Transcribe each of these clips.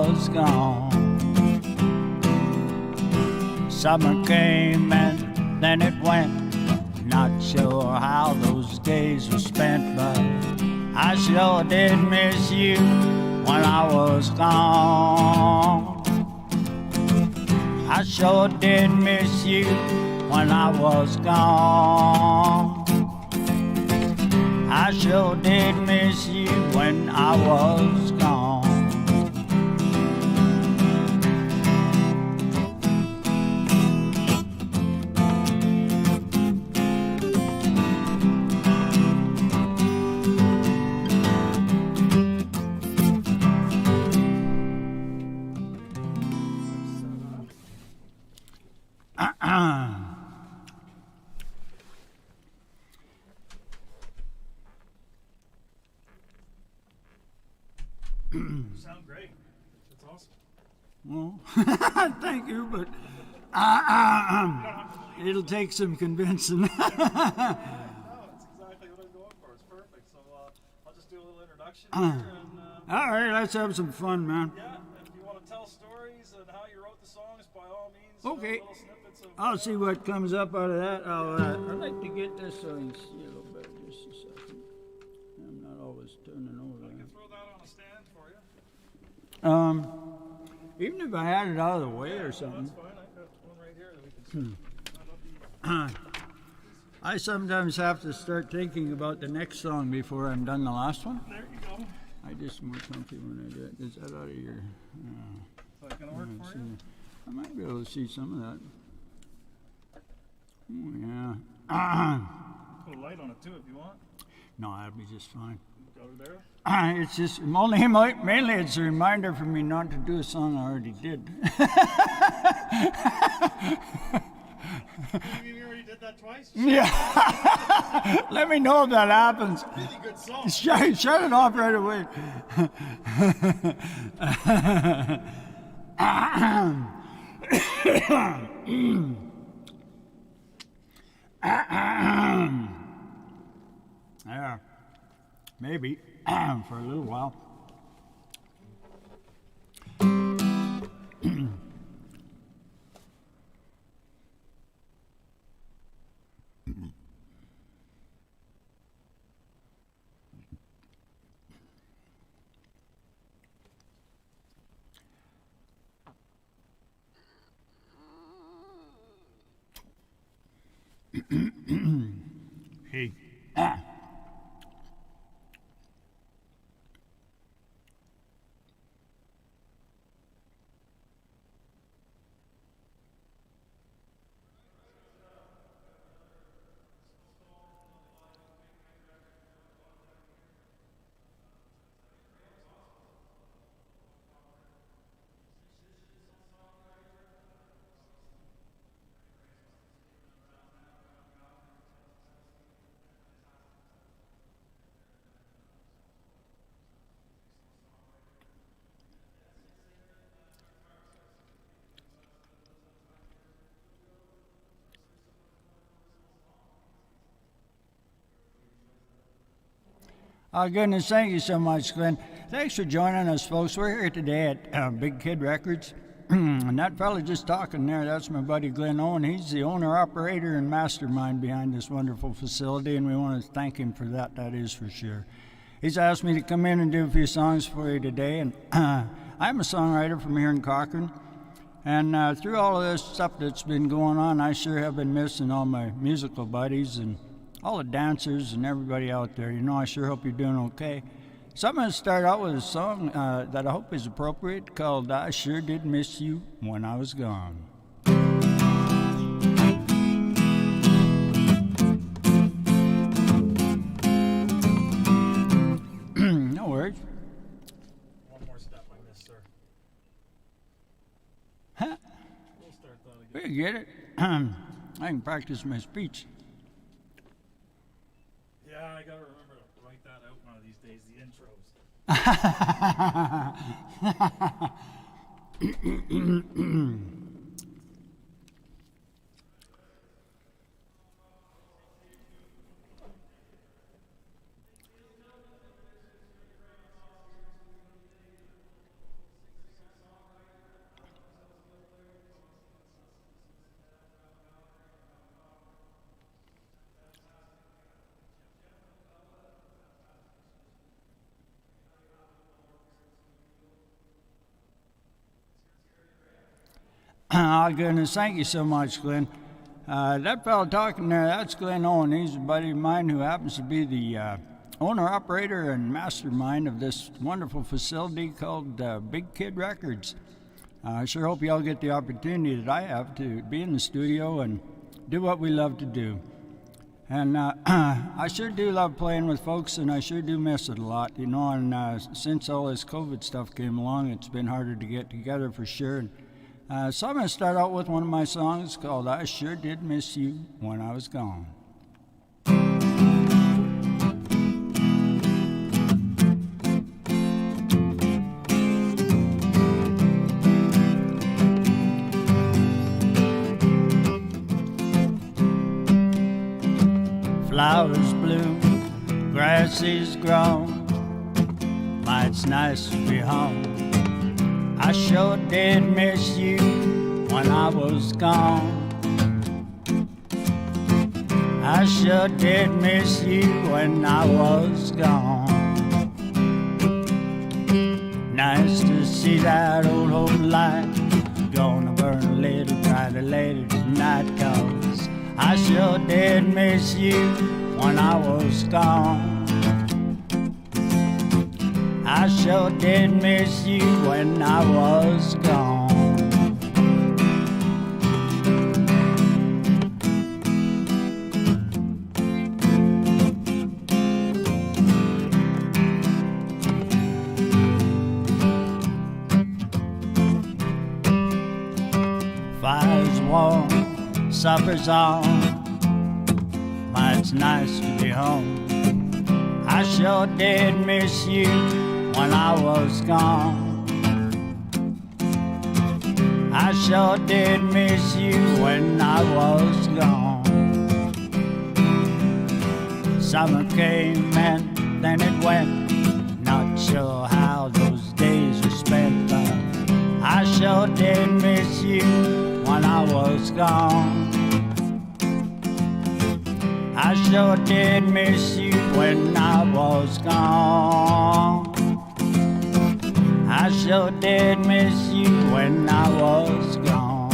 was gone. Summer came and then it went. Not sure how those days were spent, but I sure did miss you when I was gone. I sure did miss you when I was gone. I sure did miss you when I was gone. You sound great. That's awesome. Well, thank you, but it'll take some convincing. No, it's exactly what I'm going for. It's perfect. So I'll just do a little introduction here. And, All right, let's have some fun, man. yeah, if you want to tell stories and how you wrote the songs, by all means, Okay. little snippets of, I'll see what comes up out of that. I'd like to get this so you can see a little better. Just a second. I'm not always turning over I there. can throw that on a stand for you. Even if I had it out of the way or something. That's fine. I've got one right here that we can see. I sometimes have to start thinking about the next song before I'm done the last one. There you go. I just more comfy when I do it. Is that out of your? Is that going to work for you? I might be able to see some of that. Oh, yeah. Put a light on it too if you want. No, that'd be just fine. Go there. It's just mainly it's a reminder for me not to do a song I already did. You mean you already did that twice? Yeah. Let me know if that happens. Really good song. Shut it off right away. Yeah, maybe for a little while. Hey. Oh, goodness, thank you so much, Glenn. Thanks for joining us, folks. We're here today at Big Kid Records. And that fella just talking there, that's my buddy Glenn Owen. He's the owner, operator, and mastermind behind this wonderful facility, and we want to thank him for that, that is for sure. He's asked me to come in and do a few songs for you today, and I'm a songwriter from here in Cochrane. And through all of this stuff that's been going on, I sure have been missing all my musical buddies and all the dancers and everybody out there. You know, I sure hope you're doing okay. So I'm going to start out with a song that I hope is appropriate called I Sure Did Miss You When I Was Gone. No worries. One more step I missed, sir. Huh? We'll start that again. We get it. I can practice my speech. Yeah, I gotta remember to write that out one of these days, the intros. Oh, goodness, thank you so much, Glenn. That fellow talking there, that's Glenn Owen. He's a buddy of mine who happens to be the owner, operator, and mastermind of this wonderful facility called Big Kid Records. I sure hope y'all get the opportunity that I have to be in the studio and do what we love to do. And I sure do love playing with folks, and I sure do miss it a lot, you know. And since all this COVID stuff came along, it's been harder to get together for sure. So I'm going to start out with one of my songs called I Sure Did Miss You When I Was Gone. Flowers bloom, grass is grown, my, it's nice to be home. I sure did miss you when I was gone. I sure did miss you when I was gone. Nice to see that old home light. Gonna burn a little brighter later tonight, 'cause I sure did miss you when I was gone. I sure did miss you when I was gone. Fire's warm, supper's on, my, it's nice to be home. I sure did miss you when I was gone. I sure did miss you when I was gone. Summer came and then it went, not sure how those days were spent, but I sure did miss you when I was gone. I sure did miss you when I was gone. I sure did miss you when I was gone.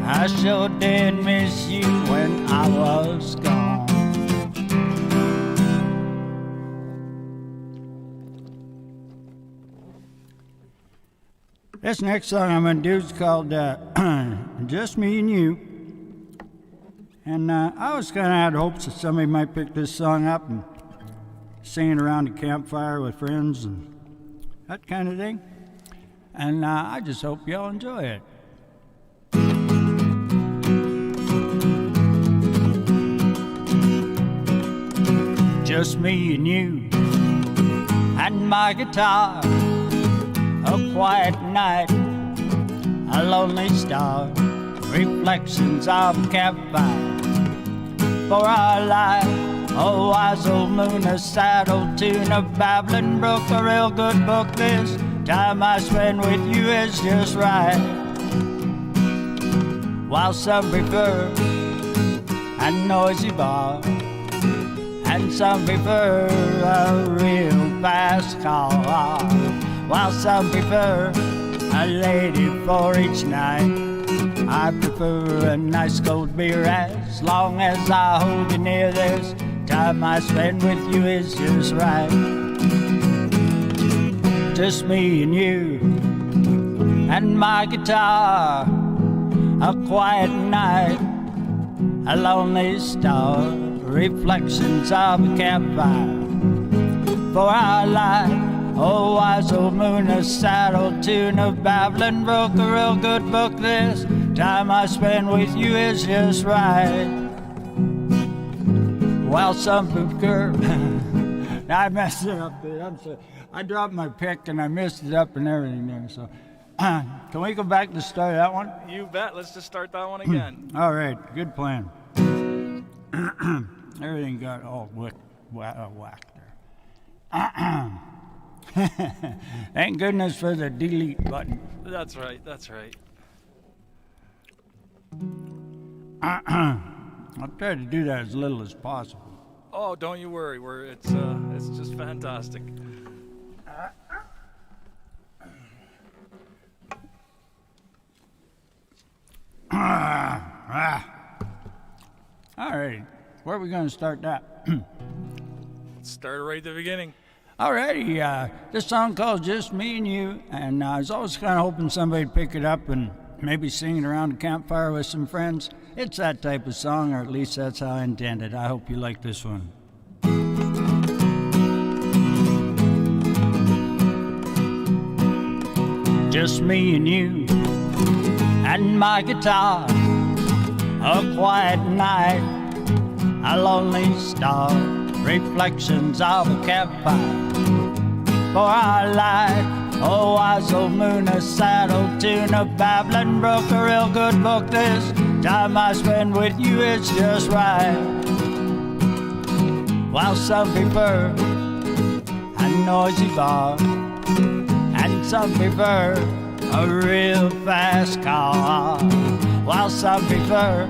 I sure did miss you when I was gone. This next song I'm going to do is called Just Me and You. And I was kind of had hopes that somebody might pick this song up and sing it around a campfire with friends and that kind of thing. And I just hope y'all enjoy it. Just me and you and my guitar. A quiet night, a lonely star, reflections of a campfire. For our life, a wise old moon, a sad old tune, a babbling brook, a real good book. This time I spend with you is just right. While some prefer a noisy bar, and some prefer a real fast car. While some prefer a lady for each night, I prefer a nice cold beer as long as I hold you near. This time I spend with you is just right. Just me and you and my guitar. A quiet night, a lonely star, reflections of a campfire. For our life, oh, wise old moon, a sad old tune, a babbling brook, a real good book. This time I spend with you is just right. Well, some prefer. I messed it up there. I'm sorry. I dropped my pick and I messed it up and everything there. So, can we go back to the start of that one? You bet. Let's just start that one again. All right, good plan. Everything got all whacked there. Thank goodness for the delete button. That's right. That's right. I'll try to do that as little as possible. Oh, don't you worry. It's just fantastic. All right, where are we going to start that? Let's start right at the beginning. Alrighty, this song called Just Me and You, and I was always kind of hoping somebody would pick it up and maybe sing it around a campfire with some friends. It's that type of song, or at least that's how I intended. I hope you like this one. Just me and you and my guitar, a quiet night, a lonely star, reflections of a campfire for our light. Oh, wise old moon, a sad old tune, a babbling brook, a real good book. This time I spend with you, it's just right. While some prefer a noisy bar, and some prefer a real fast car, while some prefer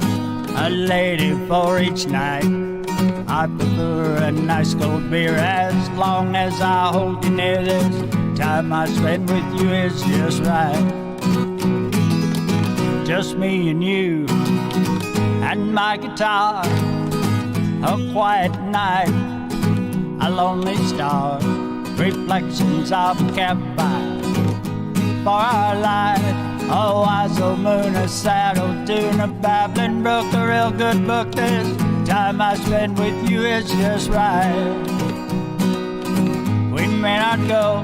a lady for each night. I prefer a nice cold beer as long as I hold you near. This time I spend with you is just right. Just me and you and my guitar, a quiet night, a lonely star, reflections of a campfire for our light. Oh, wise old moon, a sad old tune, a babbling brook, a real good book. This time I spend with you is just right. We may not go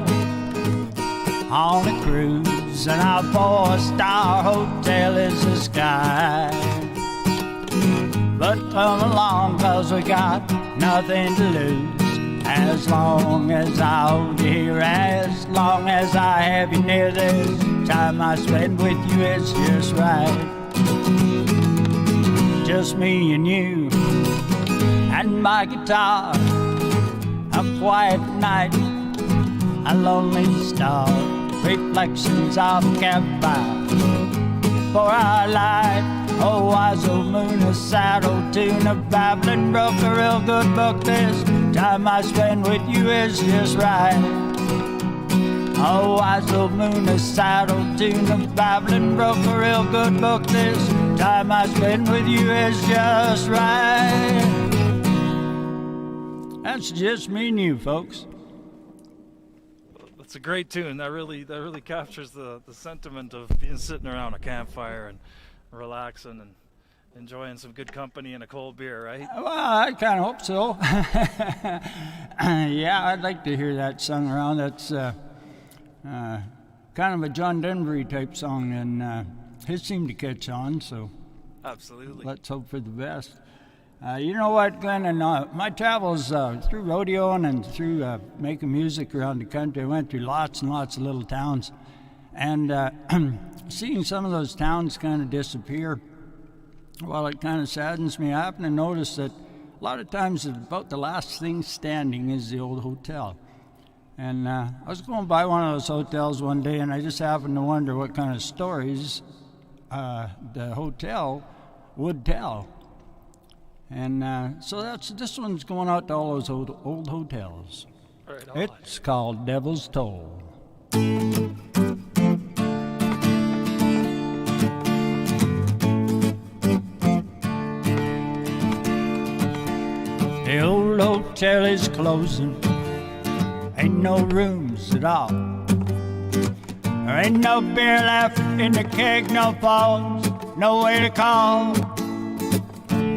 on a cruise, and our 4-star hotel is the sky, but come along, 'cause we got nothing to lose. As long as I hold you here, as long as I have you near, this time I spend with you is just right. Just me and you and my guitar, a quiet night, a lonely star, reflections of a campfire for our light. Oh, wise old moon, a sad old tune, a babbling brook, a real good book. This time I spend with you is just right. Oh, wise old moon, a sad old tune, a babbling brook, a real good book. This time I spend with you is just right. That's just me and you, folks. That's a great tune. That really captures the sentiment of being sitting around a campfire and relaxing and enjoying some good company and a cold beer, right? Well, I kind of hope so. Yeah, I'd like to hear that sung around. That's kind of a John Denver type song, and his seemed to catch on, so Absolutely. let's hope for the best. You know what, Glenn, and my travels through rodeoing and through making music around the country, I went through lots and lots of little towns, and seeing some of those towns kind of disappear, well, it kind of saddens me. I happen to notice that a lot of times about the last thing standing is the old hotel. And I was going by one of those hotels one day, and I just happened to wonder what kind of stories the hotel would tell. And so this one's going out to all those old hotels. All right, It's called Devil's Toll. The old hotel is closing, ain't no rooms at all. There ain't no beer left in the keg, no phones, no way to call.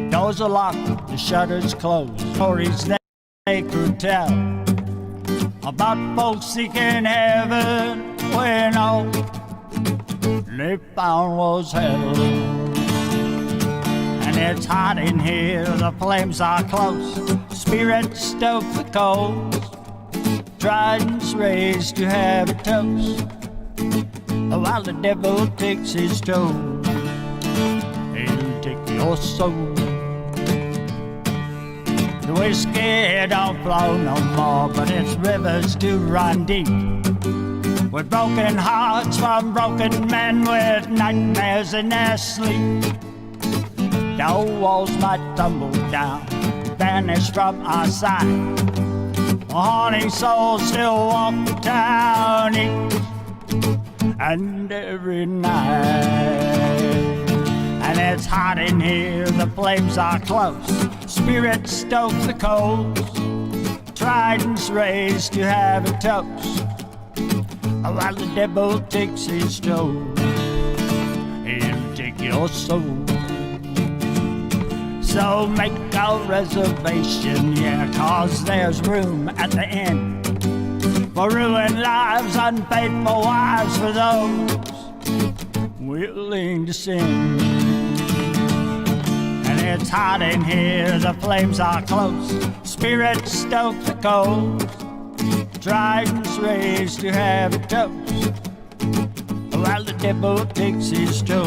Doors are locked, the shutters closed, for his neck could tell about folks seeking heaven when all they found was hell. And it's hot in here, the flames are close, spirits stoke the coals, tridents raised to have a toast, while the devil takes his toll, he'll take your soul. The whiskey don't flow no more, but its rivers do run deep, with broken hearts from broken men with nightmares in their sleep. The old walls might tumble down, vanished from our sight. Honey souls still walk the town each and every night. And it's hot in here, the flames are close. Spirits stoke the coals. Tridents raised to have a toast. While the devil takes his stroll, he'll take your soul. So make a reservation, yeah, 'cause there's room at the inn for ruined lives, unfaithful wives, for those willing to sin. And it's hot in here, the flames are close. Spirits stoke the coals. Tridents raised to have a toast. While the devil takes his toll,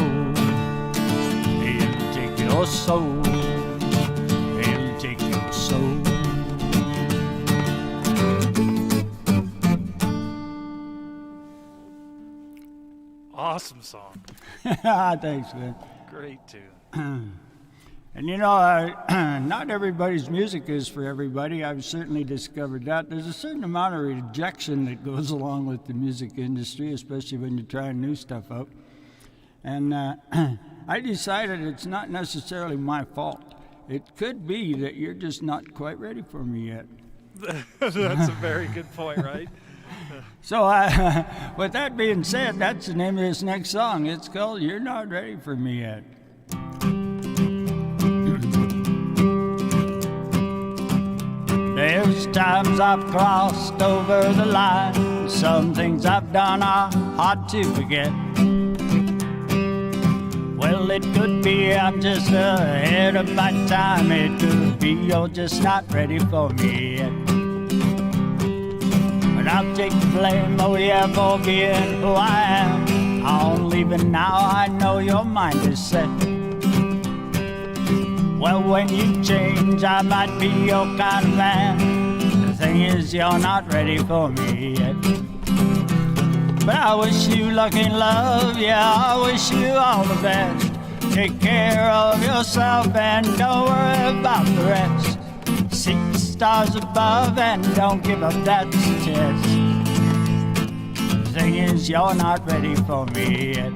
he'll take your soul. He'll take your soul. Awesome song. Thanks, man. Great tune. And you know, not everybody's music is for everybody. I've certainly discovered that. There's a certain amount of rejection that goes along with the music industry, especially when you're trying new stuff out. And I decided it's not necessarily my fault. It could be that you're just not quite ready for me yet. That's a very good point, right? So with that being said, that's the name of this next song. It's called You're Not Ready for Me Yet. There's times I've crossed over the line. Some things I've done are hard to forget. Well, it could be I'm just ahead of my time. It could be you're just not ready for me yet. But I'll take the blame, oh yeah, for being who I am. On leaving now, I know your mind is set. Well, when you change, I might be your kind of man. The thing is, you're not ready for me yet. But I wish you luck in love, yeah, I wish you all the best. Take care of yourself and don't worry about the rest. Seek the stars above and don't give up that test. The thing is, you're not ready for me yet.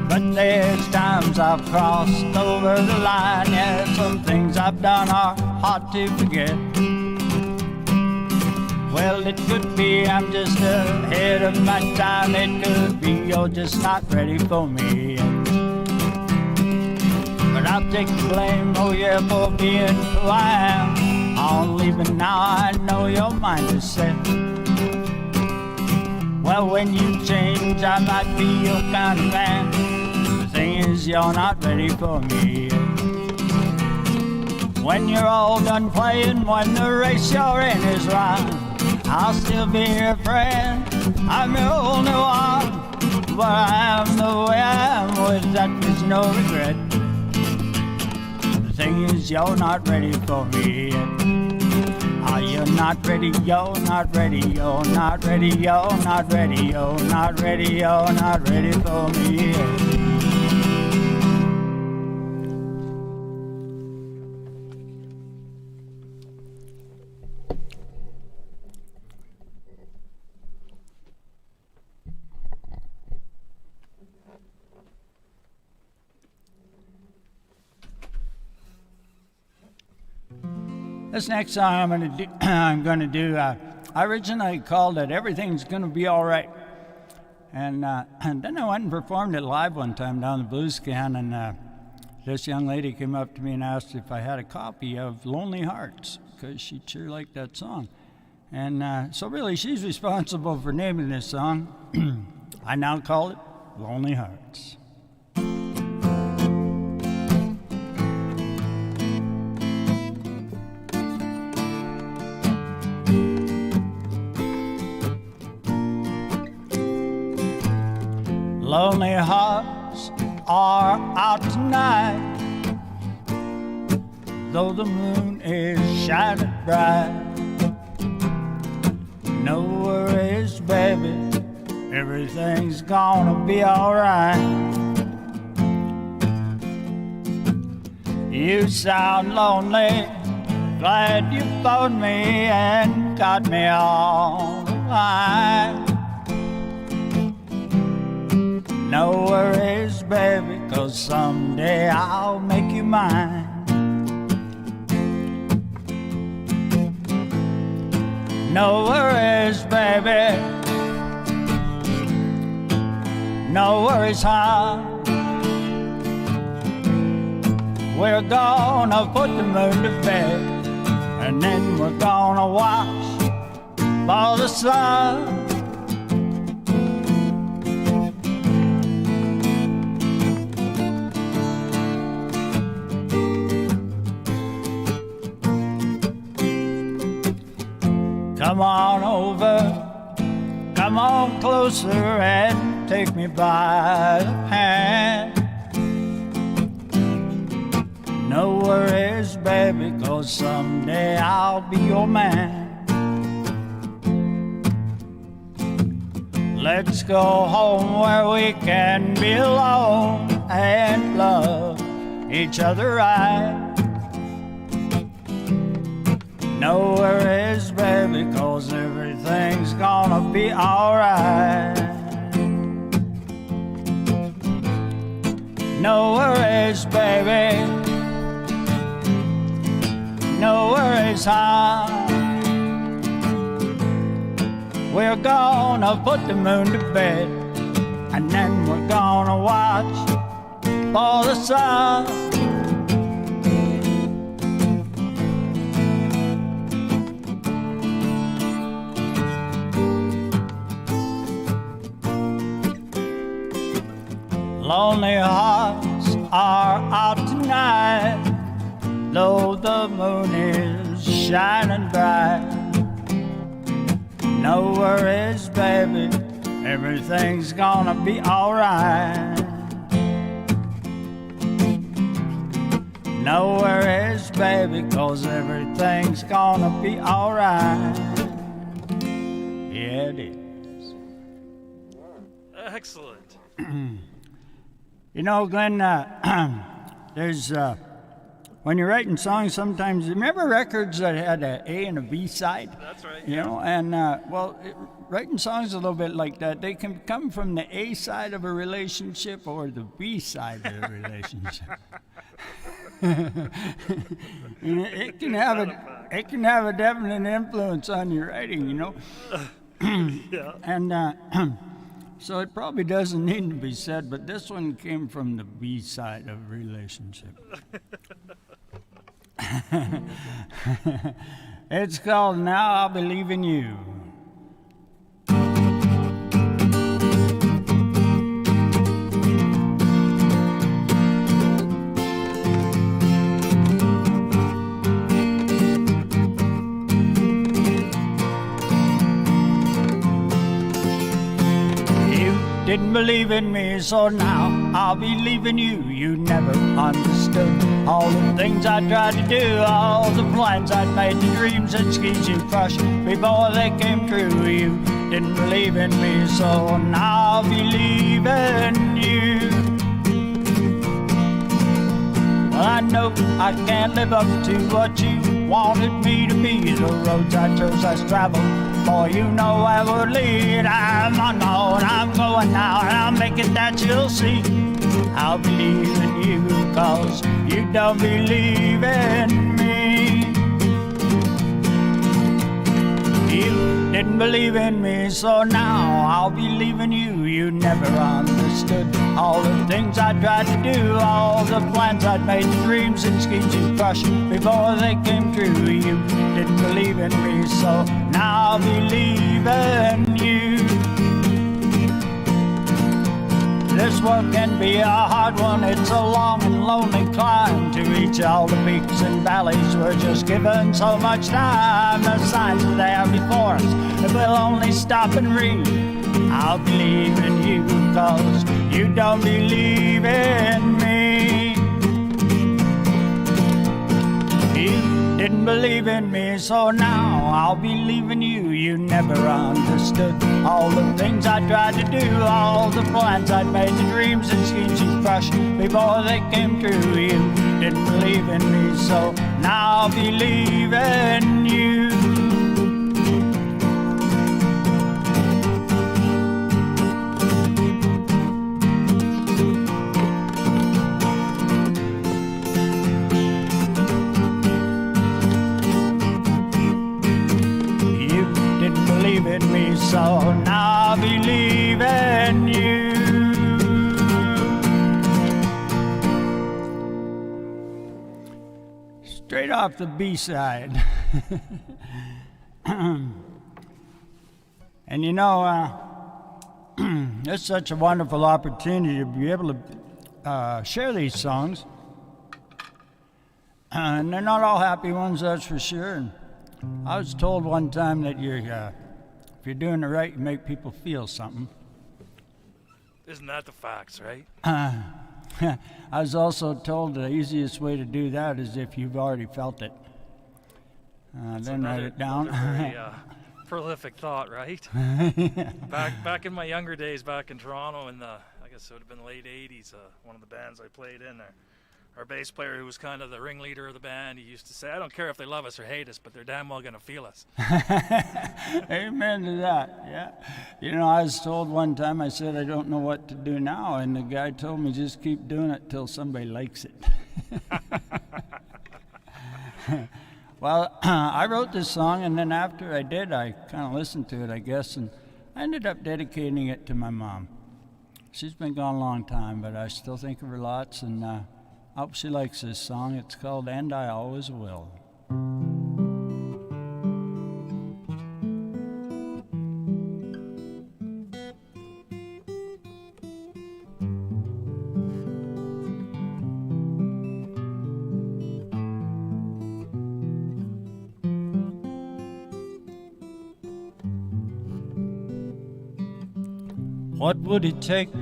But there's times I've crossed over the line. Yeah, some things I've done are hard to forget. Well, it could be I'm just ahead of my time. It could be you're just not ready for me yet. But I'll take the blame, oh yeah, for being who I am. On leaving now, I know your mind is set. Well, when you change, I might be your kind of man. The thing is, you're not ready for me yet. When you're all done playing, when the race you're in is run, I'll still be your friend. I'm your only one, but I am the way I am. With that, there's no regret. The thing is, you're not ready for me yet. Are you not ready? You're not ready. You're not ready. You're not ready. You're not ready. You're not ready for me yet. This next song I'm gonna do. I originally called it "Everything's Gonna Be All Right," and then I went and performed it live one time down the Blues Can, and this young lady came up to me and asked if I had a copy of "Lonely Hearts" because she sure liked that song, and so really she's responsible for naming this song. I now call it "Lonely Hearts." Lonely hearts are out tonight, though the moon is shining bright. No worries, baby, everything's gonna be alright. You sound lonely, glad you phoned me and got me all fine. No worries, baby, 'cause someday I'll make you mine. No worries, baby. No worries, hon. We're gonna put the moon to bed, and then we're gonna watch for the sun. Come on over, come on closer and take me by the hand. No worries, baby, 'cause someday I'll be your man. Let's go home where we can be alone and love each other right. No worries, baby, 'cause everything's gonna be alright. No worries, baby. No worries, hon. We're gonna put the moon to bed, and then we're gonna watch for the sun. Lonely hearts are out tonight, though the moon is shining bright. No worries, baby, everything's gonna be alright. No worries, baby, 'cause everything's gonna be alright. Yeah, it is. Excellent. You know, Glenn, there's when you're writing songs, sometimes remember records that had an A and a B side. That's right. You know, and writing songs a little bit like that. They can come from the A side of a relationship or the B side of a relationship. You know, it can have a definite influence on your writing. You know. Yeah. And so it probably doesn't need to be said, but this one came from the B side of a relationship. It's called Now I'll Believe in You. Didn't believe in me, so now I'll believe in you. You never understood all the things I tried to do, all the plans I'd made, the dreams and schemes you crushed before they came true. You didn't believe in me, so now I'll believe in you. Well, I know I can't live up to what you wanted me to be. The roads I chose, I traveled. Boy, you know I would lead. I'm on my own, I'm going now, and I'll make it that you'll see. I'll believe in you, 'cause you don't believe in me. You didn't believe in me, so now I'll believe in you. You never understood all the things I tried to do, all the plans I'd made, the dreams and schemes you crushed before they came true. You didn't believe in me, so now I'll believe in you. This work can be a hard one, it's a long and lonely climb to reach all the peaks and valleys. We're just given so much time, the signs are there before us. If we'll only stop and read, I'll believe in you, 'cause you don't believe in me. You didn't believe in me, so now I'll believe in you. You never understood all the things I tried to do, all the plans I'd made, the dreams and schemes you crushed before they came true. You didn't believe I'll be leaving you. You didn't believe in me, so now I'll be leaving you. Straight off the B-side. And you know, it's such a wonderful opportunity to be able to share these songs. And they're not all happy ones, that's for sure. And I was told one time that if you're doing it right, you make people feel something. Isn't that the facts, right? I was also told the easiest way to do that is if you've already felt it. Then write it down. Very prolific thought, right? Back in my younger days, back in Toronto, in the, I guess it would have been the late '80s, one of the bands I played in there. Our bass player, who was kind of the ringleader of the band, he used to say, "I don't care if they love us or hate us, but they're damn well gonna feel us." Amen to that, yeah. You know, I was told one time, I said, I don't know what to do now, and the guy told me just keep doing it till somebody likes it. Well, I wrote this song, and then after I did, I kind of listened to it, I guess, and I ended up dedicating it to my mom. She's been gone a long time, but I still think of her lots, and I hope she likes this song. It's called And I Always Will. What would it take to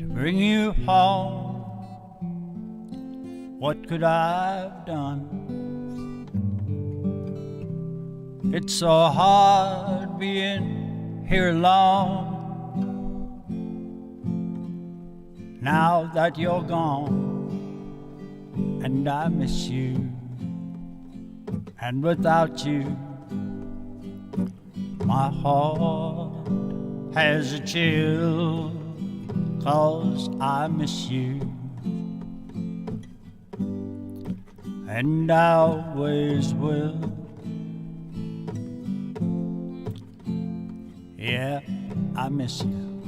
bring you home? What could I have done? It's so hard being here alone. Now that you're gone, and I miss you, and without you, my heart has a chill, 'cause I miss you. And I always will. Yeah, I miss you.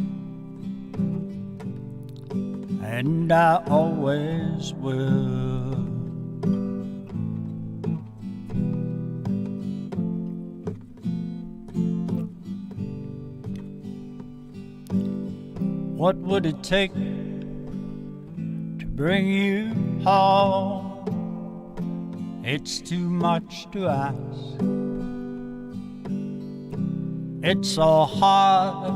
And I always will. What would it take to bring you home? It's too much to ask. It's so hard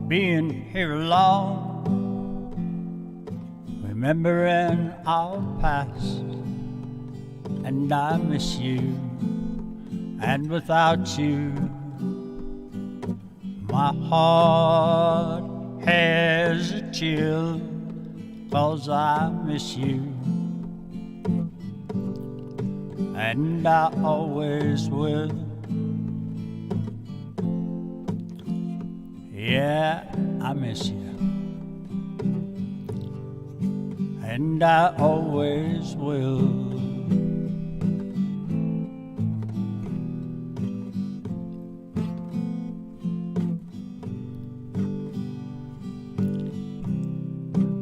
being here alone, remembering our past. And I miss you, and without you, my heart has a chill, 'cause I miss you. And I always will. Yeah, I miss you. And I always will.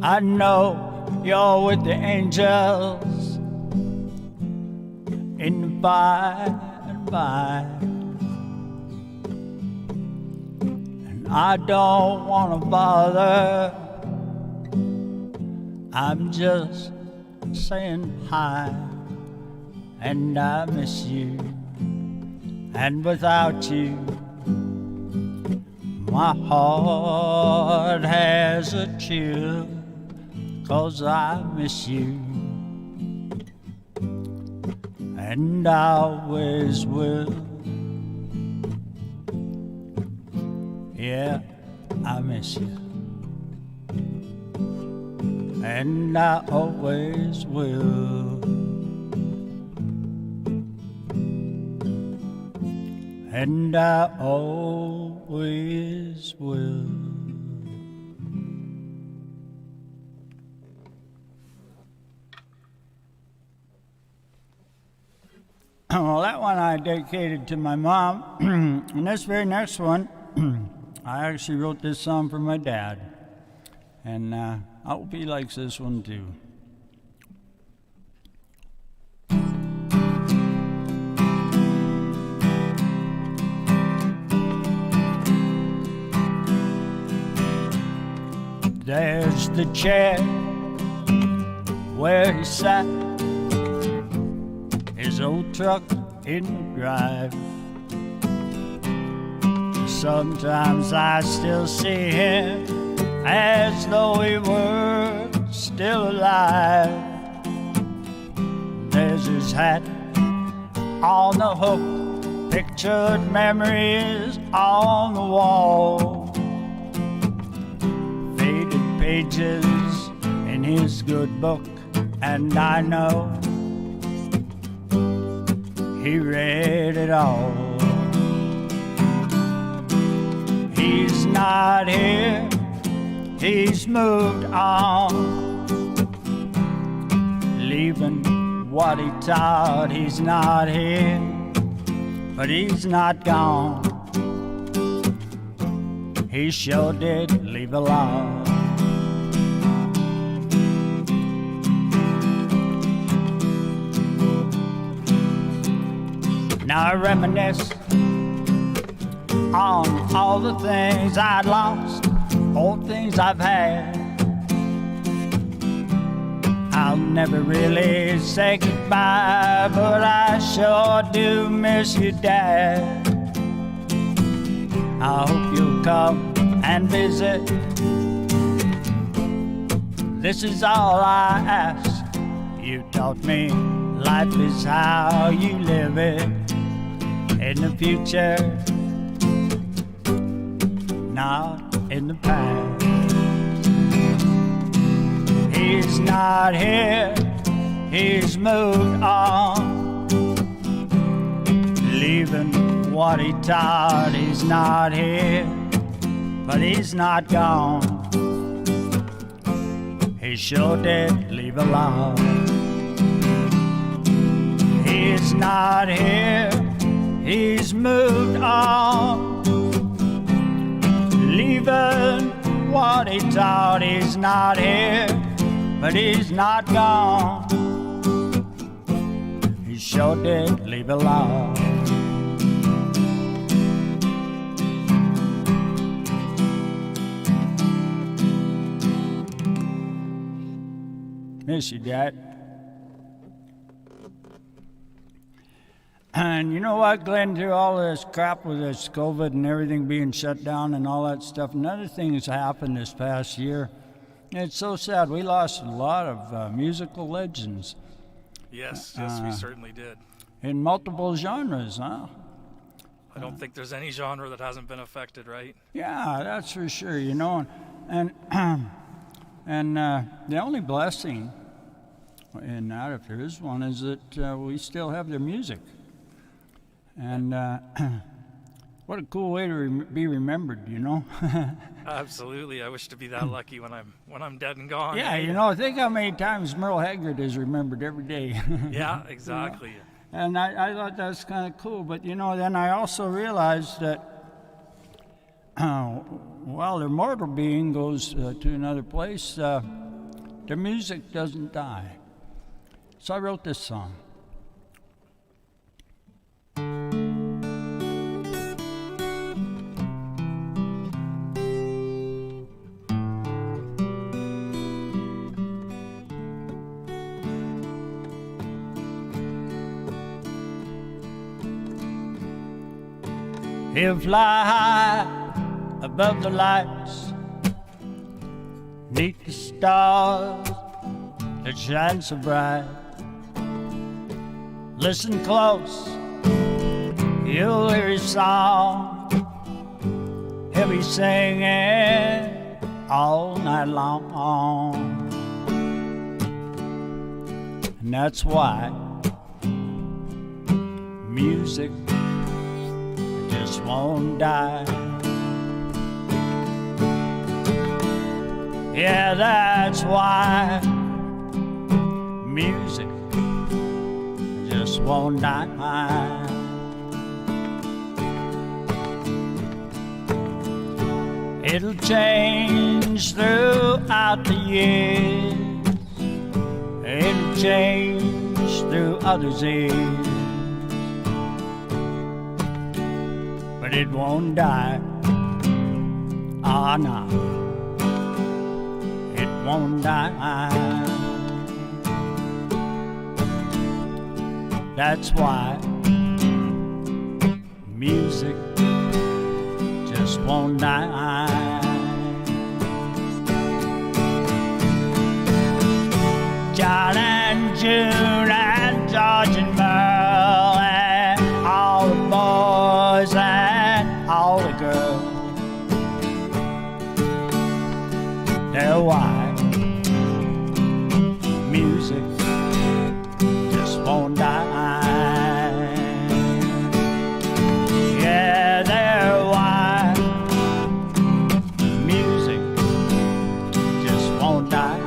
I know you're with the angels in the by and by, and I don't want to bother. I'm just saying hi, and I miss you, and without you, my heart has a chill, 'cause I miss you, and I always will. Yeah, I miss you, and I always will. and I always will. Well, that one I dedicated to my mom, and this very next one, I actually wrote this song for my dad, and I hope he likes this one too. There's the chair where he sat, his old truck in the drive. Sometimes I still see him as though he were still alive. There's his hat on the hook, pictured memories on the wall, faded pages in his good book, and I know he read it all. He's not here, he's moved on, leaving what he taught. He's not here, but he's not gone. He sure did leave a lot. Now I reminisce on all the things I'd lost, old things I've had. I'll never really say goodbye, but I sure do miss you, Dad. I hope you'll come and visit. This is all I ask. You taught me life is how you live it in the future, not in the past. He's not here, he's moved on, leaving what he taught. He's not here, but he's not gone. He sure did leave a lot. He's not here, he's moved on, leaving what he taught. He's not here, but he's not gone. He sure did leave a lot. Miss you, Dad. And you know what, Glenn, through all this crap with this COVID and everything being shut down and all that stuff, another thing has happened this past year. It's so sad. We lost a lot of musical legends. Yes, we certainly did. In multiple genres, huh? I don't think there's any genre that hasn't been affected, right? Yeah, that's for sure, you know. And the only blessing in that, if there is one, is that we still have their music. And what a cool way to be remembered, you know. Absolutely. I wish to be that lucky when I'm dead and gone. Yeah, you know, think how many times Merle Haggard is remembered every day. Yeah, exactly. You know? And I thought that's kind of cool. But, you know, then I also realized that while their mortal being goes to another place, their music doesn't die. So I wrote this song. He'll fly high above the lights, neath the stars that shine so bright. Listen close, you'll hear his song. He'll be singing all night long. And that's why music just won't die. Yeah, that's why music just won't die. It'll change throughout the years. It'll change through others' ears. But it won't die. Ah, no. It won't die. That's why music just won't die. John and June and George and Merle and all the boys and all the girls, they're why music just won't die. Yeah, they're why music just won't die.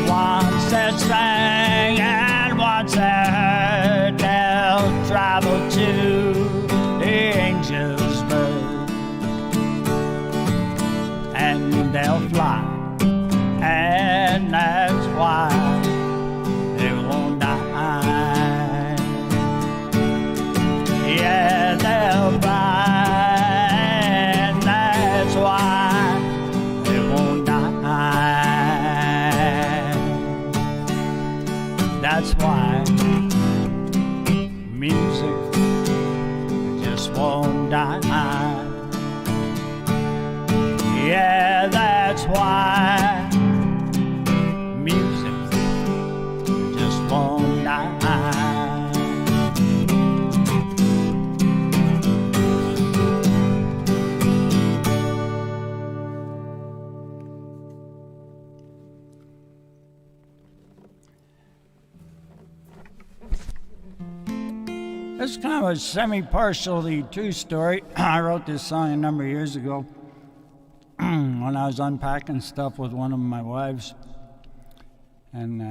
Once they sang and once they heard, they'll travel to the angels' bird, and they'll fly, and that's why they won't die. Yeah, they'll fly, and that's why they won't die. That's why music just won't die. Yeah, that's why music just won't die. It's kind of a semi-partially true story. I wrote this song a number of years ago when I was unpacking stuff with one of my wives, and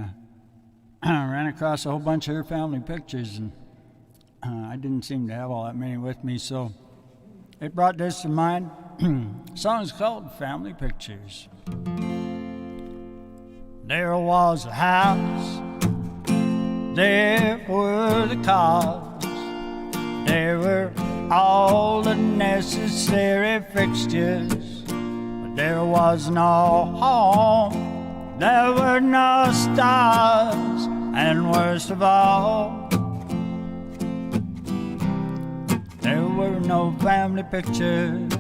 I ran across a whole bunch of her family pictures, and I didn't seem to have all that many with me, so it brought this to mind. The song's called Family Pictures. There was a house, there were the cars, there were all the necessary fixtures, but there was no home, there were no stars, and worst of all, there were no family pictures.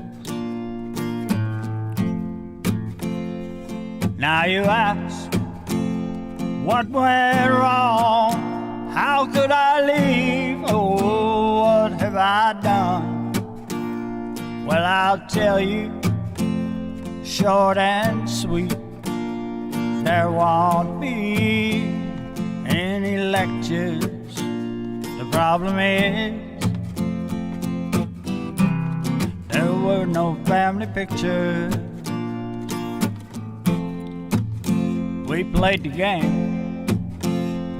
Now you ask, what went wrong? How could I leave? Oh, what have I done? Well, I'll tell you, short and sweet, there won't be any lectures. The problem is, there were no family pictures. We played the game,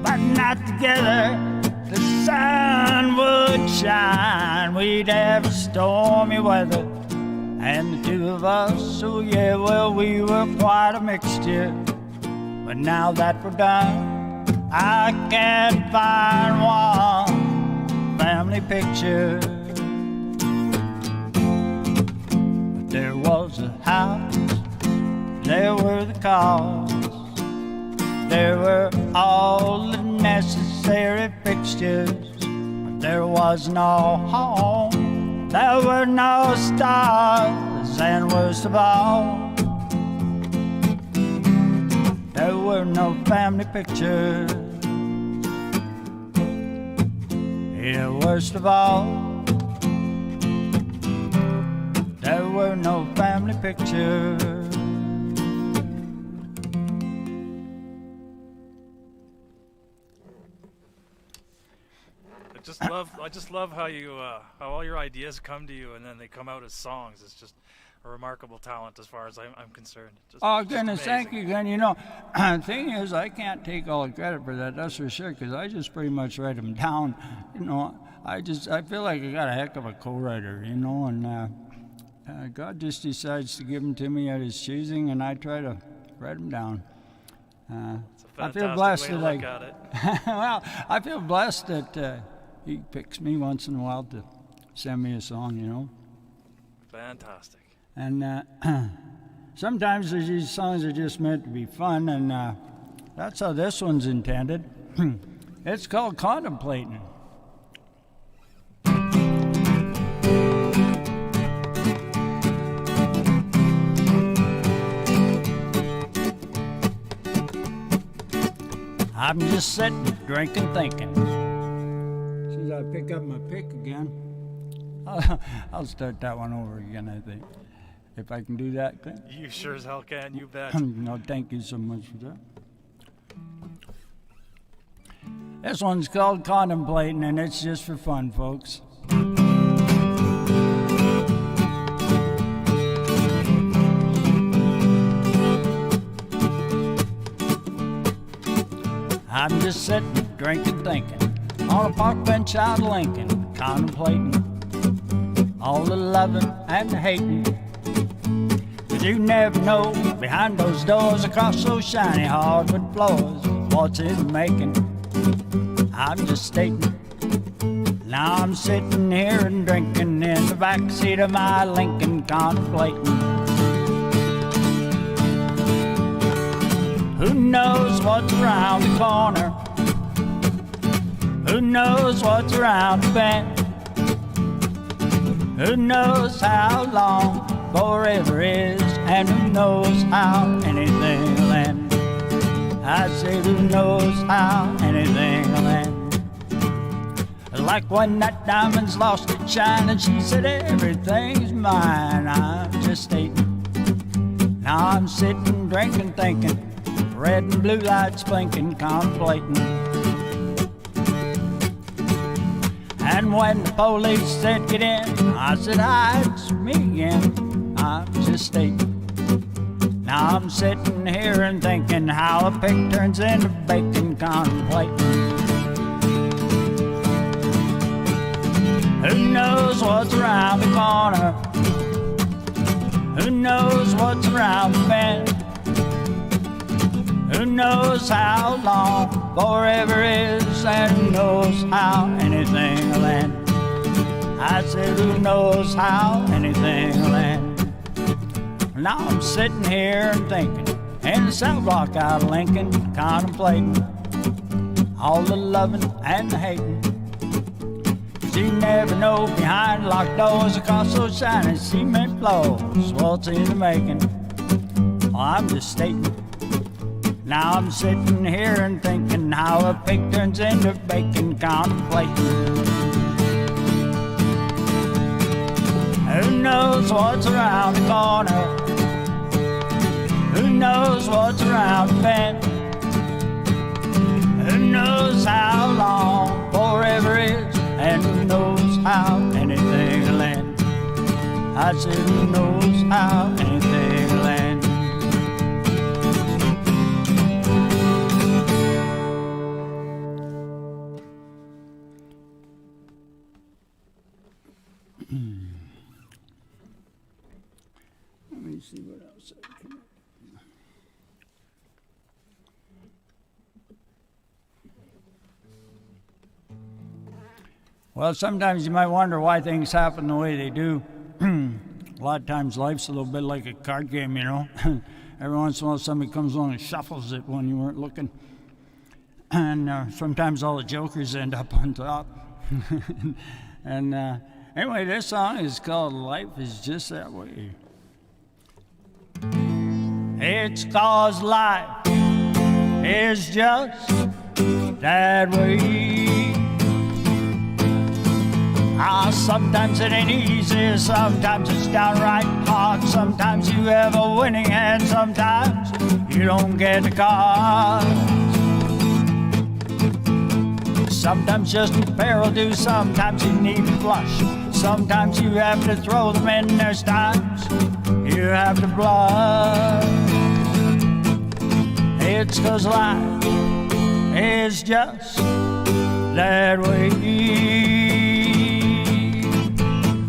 but not together. The sun would shine, we'd have stormy weather, and the two of us, oh yeah, well, we were quite a mixture. But now that we're done, I can't find one family picture. But there was a house, there were the cars, there were all the necessary fixtures, but there was no home, there were no stars, and worst of all, there were no family pictures. Yeah, worst of all, there were no family pictures. I just love how how all your ideas come to you and then they come out as songs. It's just a remarkable talent as far as I'm concerned. Oh, goodness, thank you, Glenn. You know, the thing is, I can't take all the credit for that, that's for sure, because I just pretty much write them down. You know, I feel like I got a heck of a co-writer, you know, and God just decides to give them to me at his choosing, and I try to write them down. I feel blessed that well, I feel blessed that he picks me once in a while to send me a song, you know. Fantastic. And sometimes these songs are just meant to be fun, and that's how this one's intended. It's called Contemplating. I'm just sitting, drinking, thinking. As soon as I pick up my pick again, I'll start that one over again, I think. If I can do that, Clint. You sure as hell can, you bet. No, thank you so much for that. This one's called Contemplating, and it's just for fun, folks. I'm just sitting, drinking, thinking, on a park bench out of Lincoln, contemplating all the loving and the hating. 'Cause you never know, behind those doors, across those shiny hardwood floors, what's in the making. I'm just stating, now I'm sitting here and drinking in the backseat of my Lincoln, contemplating. Who knows what's around the corner? Who knows what's around the bend? Who knows how long forever is? And who knows how anything will end? I say who knows how anything will end? Like when that diamond's lost its shine and she said everything's mine. I'm just stating, now I'm sitting, drinking, thinking, red and blue lights blinking, contemplating. And when the police said get in, I said hi, it's me again. I'm just stating, now I'm sitting here and thinking how a pig turns into bacon, contemplating. Who knows what's around the corner? Who knows what's around the bend? Who knows how long forever is, and who knows how anything will end? I said, who knows how anything will end? Now I'm sitting here and thinking, in the cell block out of Lincoln, contemplating all the loving and the hating. 'Cause you never know, behind locked doors, across those shiny cement floors, what's in the making. Well, I'm just stating, now I'm sitting here and thinking how a pig turns into bacon, contemplating. Who knows what's around the corner? Who knows what's around the bend? Who knows how long forever is? And who knows how anything will end? I said, who knows how anything will end? Let me see what else I can. Well, sometimes you might wonder why things happen the way they do. A lot of times life's a little bit like a card game, you know. Every once in a while somebody comes along and shuffles it when you weren't looking. And sometimes all the jokers end up on top. And anyway, this song is called Life Is Just That Way. It's 'cause life is just that way. Sometimes it ain't easy, sometimes it's downright hard. Sometimes you have a winning hand, sometimes you don't get the cards. Sometimes just a pair will do, sometimes you need to flush. Sometimes you have to throw them in, there's times you have to blush. It's 'cause life is just that way.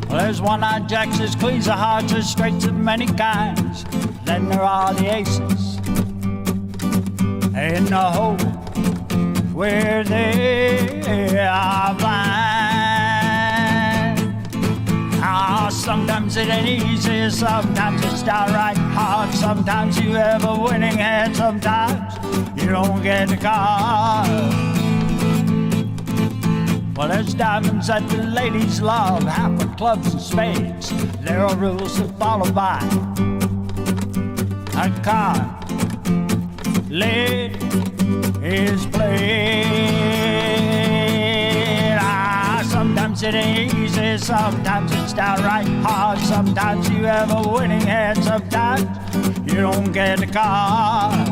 Well, there's one-eyed jacks, there's queens of hearts, there's straights of many kinds. Then there are the aces in the hole where they are blind. Ah, sometimes it ain't easy, sometimes it's downright hard. Sometimes you have a winning hand, sometimes you don't get the card. Well, there's diamonds that the ladies love, half of clubs and spades. There are rules to follow by a card late is played. Ah, sometimes it ain't easy, sometimes it's downright hard. Sometimes you have a winning hand, sometimes you don't get the cards.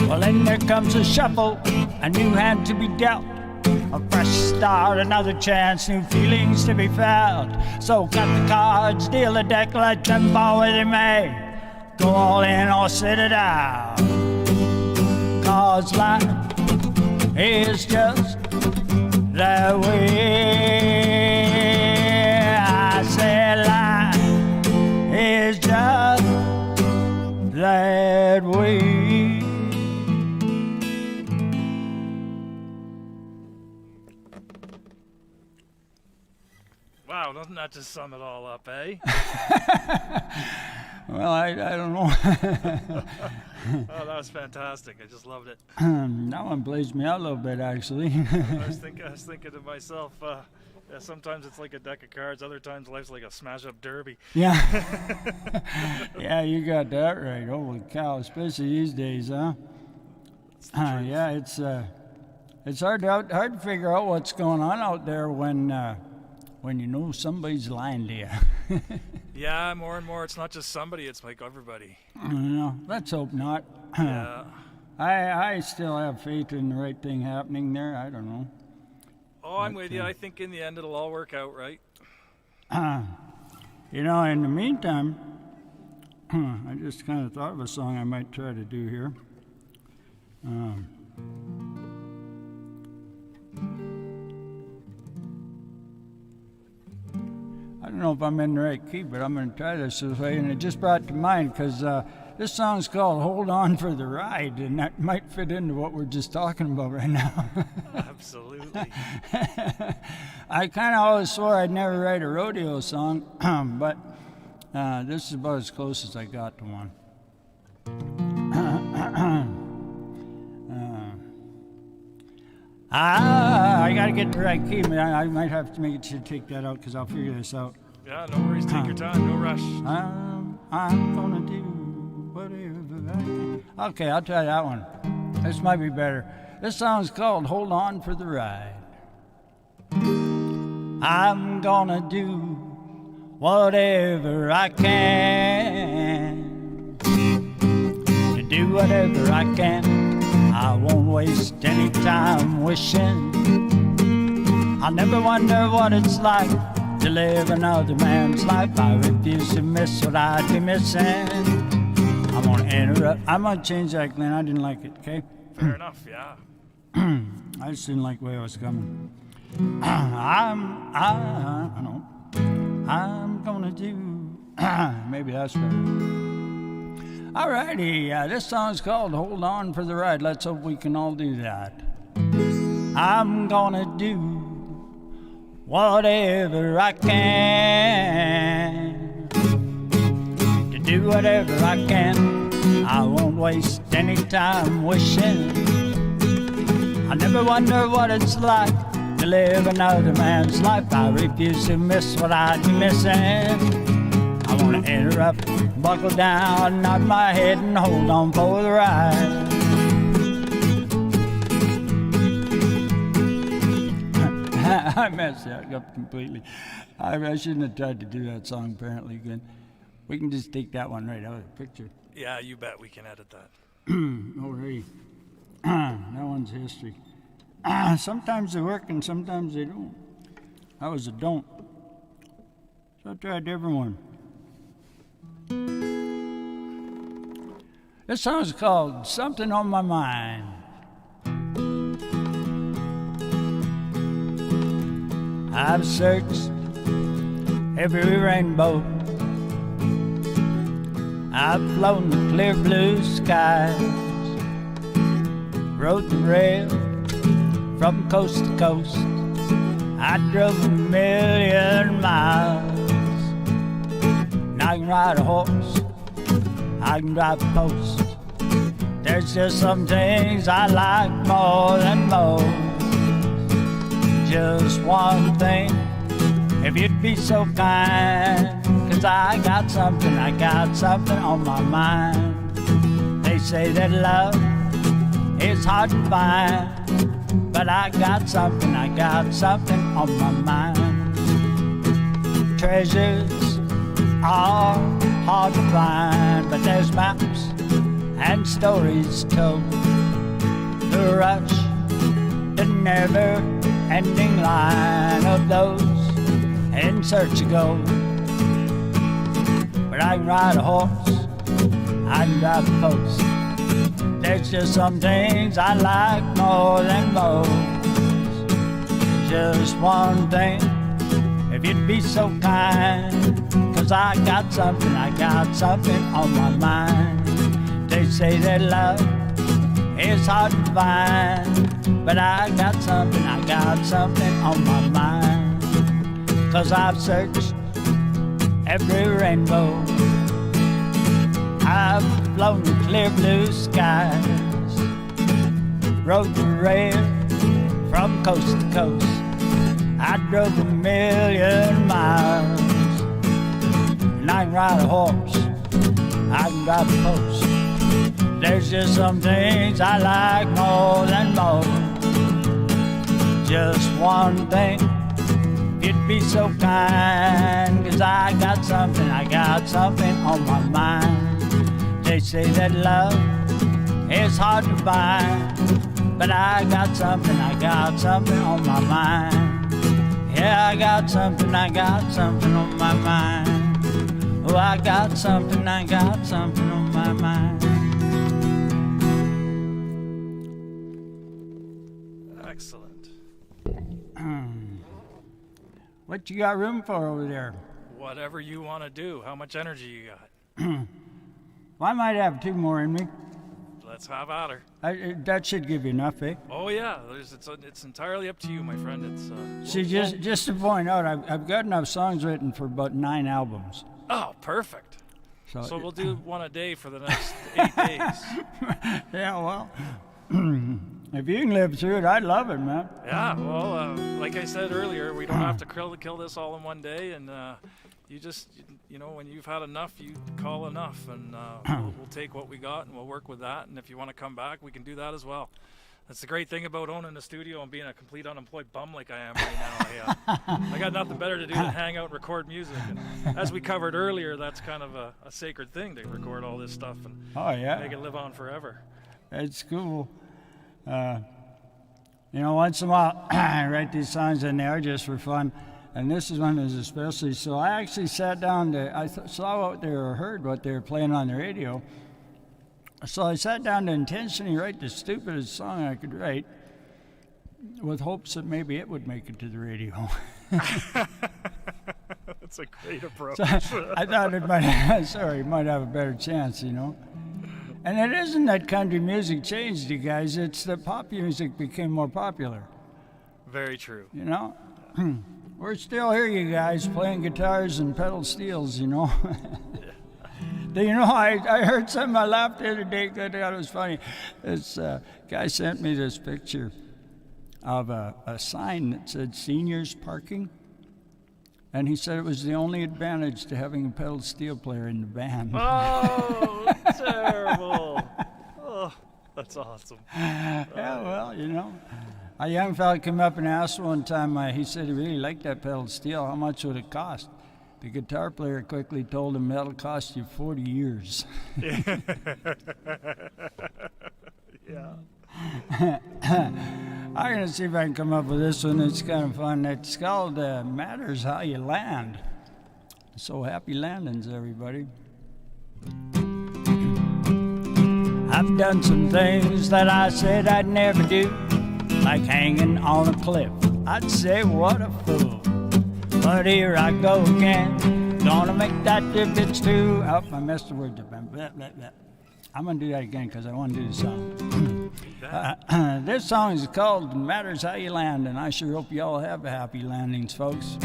Well, then there comes a shuffle, a new hand to be dealt, a fresh start, another chance, new feelings to be felt. So cut the cards, deal the deck, let them fall where they may. Go all in or sit it out, 'cause life is just that way. I said life is just that way. Wow, doesn't that just sum it all up, eh? Well, I don't know. Oh, that was fantastic. I just loved it. That one plays me out a little bit, actually. I was thinking to myself, yeah, sometimes it's like a deck of cards, other times life's like a smash-up derby. Yeah. Yeah, you got that right. Holy cow, especially these days, huh? Yeah, it's hard to figure out what's going on out there when you know somebody's lying to you. Yeah, more and more, it's not just somebody, it's like everybody. No, let's hope not. Yeah. I still have faith in the right thing happening there. I don't know. Oh, I'm with you. I think in the end it'll all work out, right? You know, in the meantime, I just kind of thought of a song I might try to do here. I don't know if I'm in the right key, but I'm going to try this way. And it just brought to mind because this song's called Hold On for the Ride, and that might fit into what we're just talking about right now. Absolutely. I kind of always swore I'd never write a rodeo song, but this is about as close as I got to one. I got to get the right key. I might have to make sure to take that out because I'll figure this out. Yeah, no worries. Take your time. No rush. I'm gonna do whatever I can. Okay, I'll try that one. This might be better. This song's called Hold On for the Ride. I'm gonna do whatever I can to do whatever I can. I won't waste any time wishing. I'll never wonder what it's like to live another man's life. I refuse to miss what I'd be missing. I'm gonna interrupt. I'm gonna change that, Glenn. I didn't like it, okay? Fair enough, yeah. I just didn't like the way it was coming. I know. I'm gonna do. Maybe that's better. Alrighty, this song's called Hold On for the Ride. Let's hope we can all do that. I'm gonna do whatever I can to do whatever I can. I won't waste any time wishing. I never wonder what it's like to live another man's life. I refuse to miss what I'd be missing. I want to interrupt, buckle down, nod my head and hold on for the ride. I messed that up completely. I shouldn't have tried to do that song apparently again. We can just take that one right out of the picture. Yeah, you bet we can edit that. Alrighty. That one's history. Sometimes they work and sometimes they don't. That was a don't. So I tried every one. This song is called Something on My Mind. I've searched every rainbow. I've flown the clear blue skies, rode the rail from coast to coast. I drove 1,000,000 miles. And I can ride a horse, I can drive a post. There's just some things I like more than most. Just one thing, if you'd be so kind, 'cause I got something on my mind. They say that love is hard to find, but I got something on my mind. Treasures are hard to find, but there's maps and stories told. The rush, the never-ending line of those in search of gold. But I can ride a horse, I can drive a post. There's just some things I like more than most. Just one thing, if you'd be so kind, 'cause I got something on my mind. They say that love is hard to find, but I got something on my mind. 'Cause I've searched every rainbow, I've flown the clear blue skies, rode the rail from coast to coast. I drove 1,000,000 miles, and I can ride a horse, I can drive a post. There's just some things I like more than most. Just one thing, if you'd be so kind, 'cause I got something on my mind. They say that love is hard to find, but I got something on my mind. Yeah, I got something on my mind. Oh, I got something on my mind. Excellent. What you got room for over there? Whatever you want to do. How much energy you got? Well, I might have 2 more in me. Let's have at her. That should give you enough, eh? Oh yeah, it's entirely up to you, my friend. See, just to point out, I've got enough songs written for about 9 albums. Oh, perfect. So we'll do one a day for the next 8 days. Yeah, well, if you can live through it, I'd love it, man. Yeah, well, like I said earlier, we don't have to kill this all in one day, and you just, when you've had enough, you call enough, and we'll take what we got and we'll work with that. And if you want to come back, we can do that as well. That's the great thing about owning a studio and being a complete unemployed bum like I am right now. I got nothing better to do than hang out and record music. And as we covered earlier, that's kind of a sacred thing to record all this stuff and make it live on forever. It's cool. Once in a while, I write these songs and they are just for fun. And this is one is especially. So I actually sat down saw what they heard what they were playing on the radio. So I sat down to intentionally write the stupidest song I could write, with hopes that maybe it would make it to the radio. That's a great approach. So I thought it might have a better chance, And it isn't that country music changed, you guys. It's that pop music became more popular. Very true. We're still here, you guys, playing guitars and pedal steels, I heard something, I laughed the other day, I thought it was funny. This guy sent me this picture of a sign that said seniors parking. And he said it was the only advantage to having a pedal steel player in the band. Oh, terrible. Oh, that's awesome. Yeah, well, a young fella came up and asked one time, he said he really liked that pedal steel. How much would it cost? The guitar player quickly told him that'll cost you 40 years. Yeah. I'm going to see if I can come up with this one. It's kind of fun. It's called Matters How You Land. So happy landings, everybody. I've done some things that I said I'd never do, like hanging on a cliff. I'd say, what a fool. But here I go again, gonna make that dip, it's true. Oh, I messed the words up. I'm gonna do that again because I want to do the song. This song is called Matters How You Land, and I sure hope you all have happy landings, folks.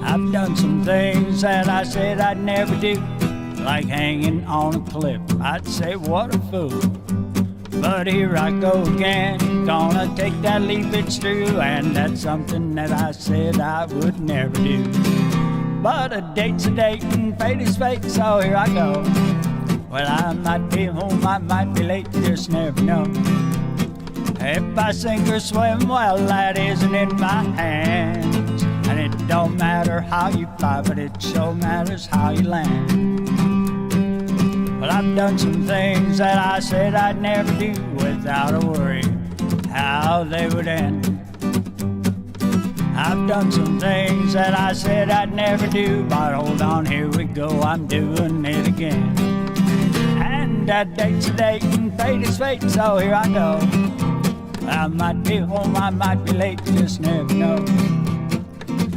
I've done some things that I said I'd never do, like hanging on a cliff. I'd say, what a fool. But here I go again, gonna take that leap, it's true, and that's something that I said I would never do. But a date's a date and fate is fate, so here I go. Well, I might be home, I might be late, you just never know. If I sink or swim, well, that isn't in my hands. And it don't matter how you fly, but it sure matters how you land. Well, I've done some things that I said I'd never do without a worry how they would end. I've done some things that I said I'd never do, but hold on, here we go, I'm doing it again. And that date's a date and fate is fate, so here I go. I might be home, I might be late, you just never know.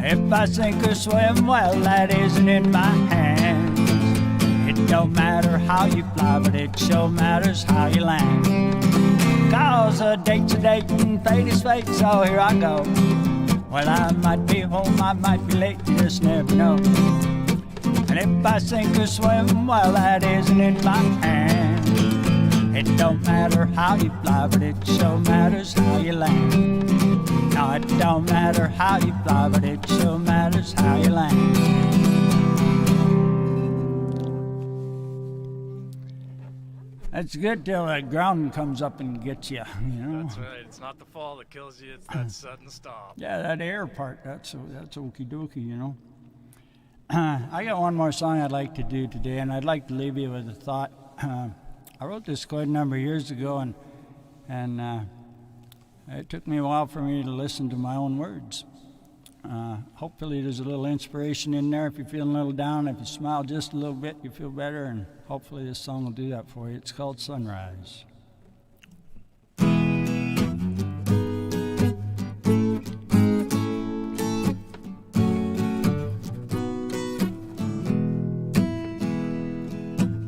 If I sink or swim, well, that isn't in my hands. It don't matter how you fly, but it sure matters how you land. Cause a date's a date and fate is fate, so here I go. Well, I might be home, I might be late, you just never know. And if I sink or swim, well, that isn't in my hands. It don't matter how you fly, but it sure matters how you land. No, it don't matter how you fly, but it sure matters how you land. It's good till the ground comes up and gets you, you know. That's right. It's not the fall that kills you, it's that sudden stop. Yeah, that air part, that's okie dokie, you know. I got one more song I'd like to do today, and I'd like to leave you with a thought. I wrote this quite a number of years ago, and it took me a while for me to listen to my own words. Hopefully there's a little inspiration in there. If you're feeling a little down, if you smile just a little bit, you feel better, and hopefully this song will do that for you. It's called Sunrise.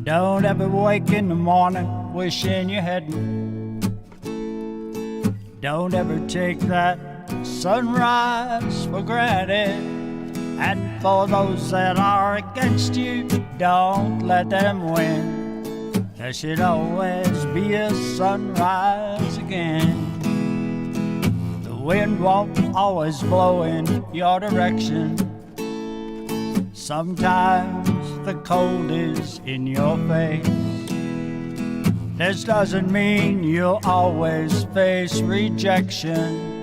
Don't ever wake in the morning wishing you hadn't. Don't ever take that sunrise for granted. And for those that are against you, don't let them win. There should always be a sunrise again. The wind won't always blow in your direction. Sometimes the cold is in your face. This doesn't mean you'll always face rejection.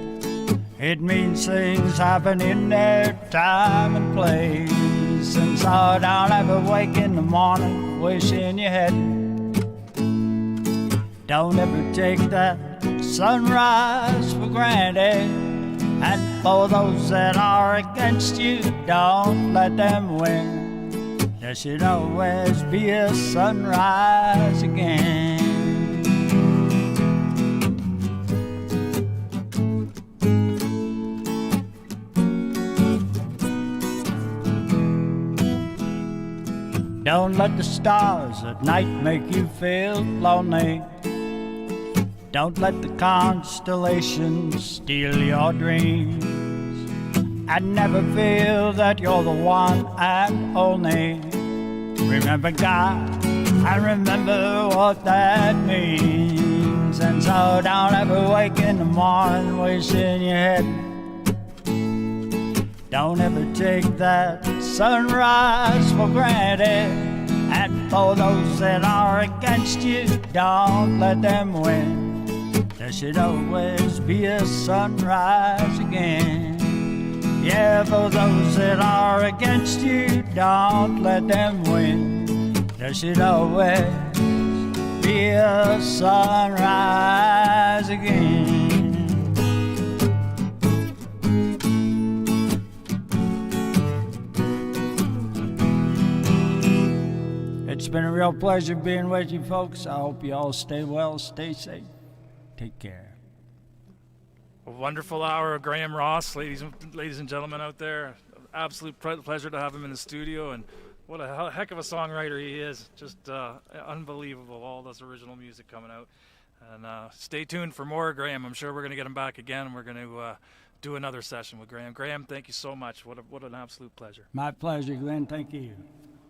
It means things happen in their time and place. And so don't ever wake in the morning wishing you hadn't. Don't ever take that sunrise for granted. And for those that are against you, don't let them win. There should always be a sunrise again. Don't let the stars at night make you feel lonely. Don't let the constellations steal your dreams. And never feel that you're the one and only. Remember God, and remember what that means. And so don't ever wake in the morning wishing you hadn't. Don't ever take that sunrise for granted. And for those that are against you, don't let them win. There should always be a sunrise again. Yeah, for those that are against you, don't let them win. There should always be a sunrise again. It's been a real pleasure being with you folks. I hope you all stay well, stay safe. Take care. A wonderful hour of Graham Ross, ladies and gentlemen out there. Absolute pleasure to have him in the studio, and what a heck of a songwriter he is. Just unbelievable, all this original music coming out. And stay tuned for more Graham. I'm sure we're going to get him back again, and we're going to do another session with Graham. Graham, thank you so much. What an absolute pleasure. My pleasure, Glenn. Thank you.